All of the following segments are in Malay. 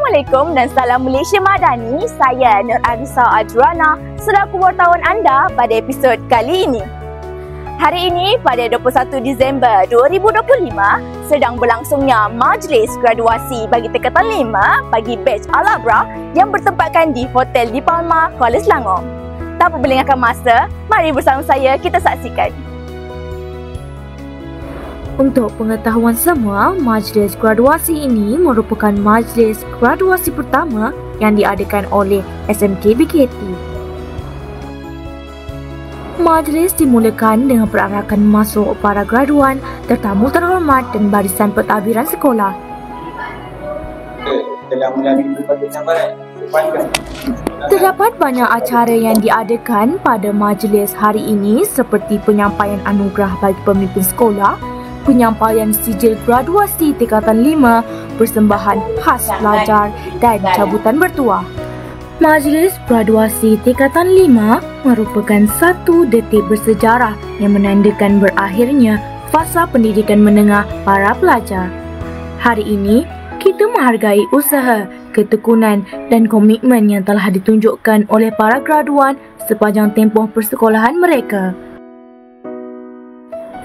Assalamualaikum dan salam Malaysia Madani. Saya Nur Arisa Adriana, selaku wartawan anda pada episod kali ini. Hari ini pada 21 Disember 2025 sedang berlangsungnya majlis graduasi bagi tingkatan 5 bagi batch Al-Abrar yang bertempatkan di Hotel Di Palma, Kuala Selangor. Tanpa melengahkan masa, mari bersama saya kita saksikan. Untuk pengetahuan semua, majlis graduasi ini merupakan majlis graduasi pertama yang diadakan oleh SMK BKT. Majlis dimulakan dengan perarakan masuk para graduan, tetamu terhormat dan barisan pentadbiran sekolah. Terdapat banyak acara yang diadakan pada majlis hari ini seperti penyampaian anugerah bagi pemimpin sekolah, penyampaian sijil graduasi tingkatan 5, persembahan khas pelajar dan cabutan bertuah. Majlis graduasi tingkatan 5 merupakan satu detik bersejarah yang menandakan berakhirnya fasa pendidikan menengah para pelajar. Hari ini, kita menghargai usaha, ketekunan dan komitmen yang telah ditunjukkan oleh para graduan sepanjang tempoh persekolahan mereka.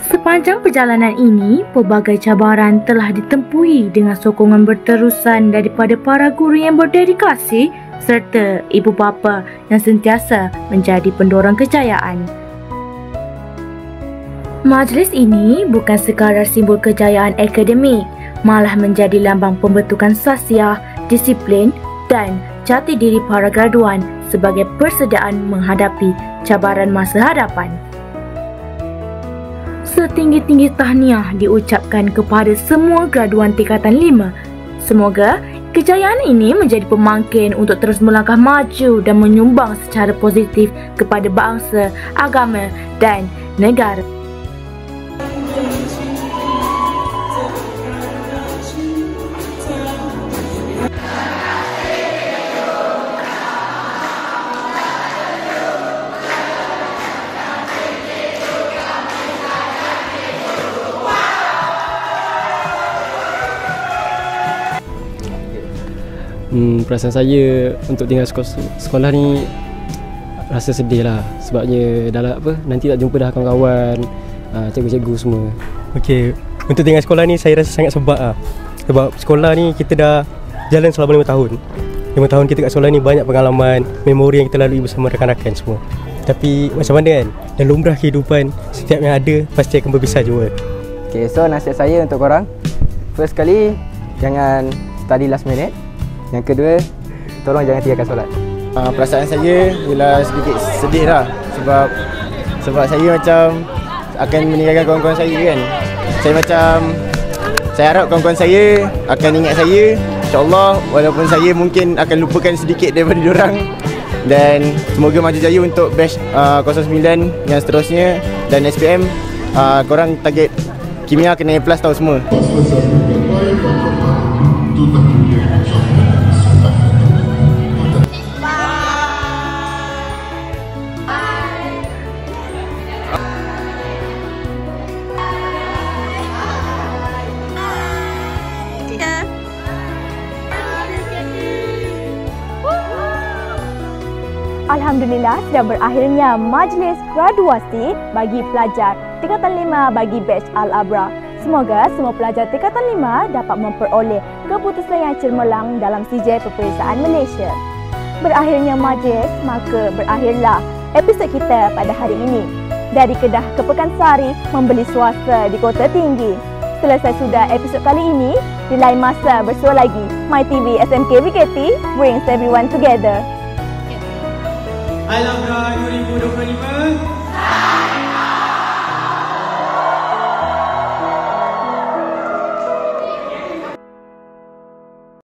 Sepanjang perjalanan ini, pelbagai cabaran telah ditempuhi dengan sokongan berterusan daripada para guru yang berdedikasi serta ibu bapa yang sentiasa menjadi pendorong kejayaan. Majlis ini bukan sekadar simbol kejayaan akademik, malah menjadi lambang pembentukan sasiah, disiplin dan jati diri para graduan sebagai persediaan menghadapi cabaran masa hadapan. Setinggi-tinggi tahniah diucapkan kepada semua graduan tingkatan 5. Semoga kejayaan ini menjadi pemangkin untuk terus melangkah maju dan menyumbang secara positif kepada bangsa, agama dan negara. Perasaan saya untuk tinggal sekolah ni rasa sedih lah. Sebabnya nanti tak jumpa dah kawan-kawan, cikgu-cikgu semua. Okey, untuk tinggal sekolah ni saya rasa sangat sebab lah. Sebab sekolah ni kita dah jalan selama 5 tahun. 5 tahun kita kat sekolah ni banyak pengalaman, memori yang kita lalui bersama rakan-rakan semua. Tapi macam mana kan, dan lumrah kehidupan, setiap yang ada pasti akan berpisah juga. Okay, so nasihat saya untuk korang, first kali jangan study last minute. Yang kedua, tolong jangan tinggalkan solat. Perasaan saya ialah sedikit sedih lah. Sebab saya macam akan meninggalkan kawan-kawan saya kan. Saya harap kawan-kawan saya akan ingat saya, InsyaAllah, walaupun saya mungkin akan lupakan sedikit daripada diorang. Dan semoga maju jaya untuk batch 09 yang seterusnya. Dan SPM, korang target kimia kena A+ tau semua. Alhamdulillah, sudah berakhirnya majlis graduasi bagi pelajar tingkatan 5 bagi batch Al-Abrar. Semoga semua pelajar tingkatan 5 dapat memperoleh keputusan yang cemerlang dalam sijil peperiksaan Malaysia. Berakhirnya majlis, maka berakhirlah episod kita pada hari ini. Dari Kedah ke Pekansari, membeli swasta di Kota Tinggi. Selesai sudah episod kali ini, di lain masa bersua lagi. MyTV SMK BKT brings everyone together. Al-Abrar 2025.